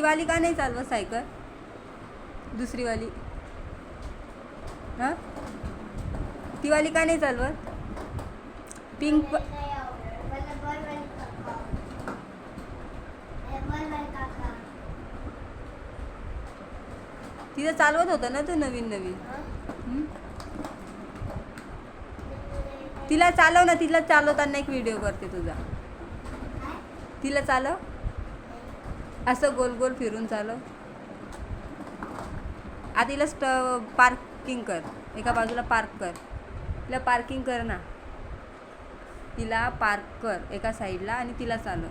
ती वाली का नाही चालवत सायकल? दुसरी वाली हां ती वाली का नाही चालवत? पिंक तिथं चालवत होतं ना तू नवीन नवीन. तिला चालव ना, तिला चालवताना एक व्हिडिओ करते तुझा. तिला चालव, असं गोल गोल फिरून चालव. आता तिला पार्किंग कर, एका बाजूला पार्क कर. तिला पार्किंग कर ना, तिला पार्क कर एका साईडला आणि तिला चालव.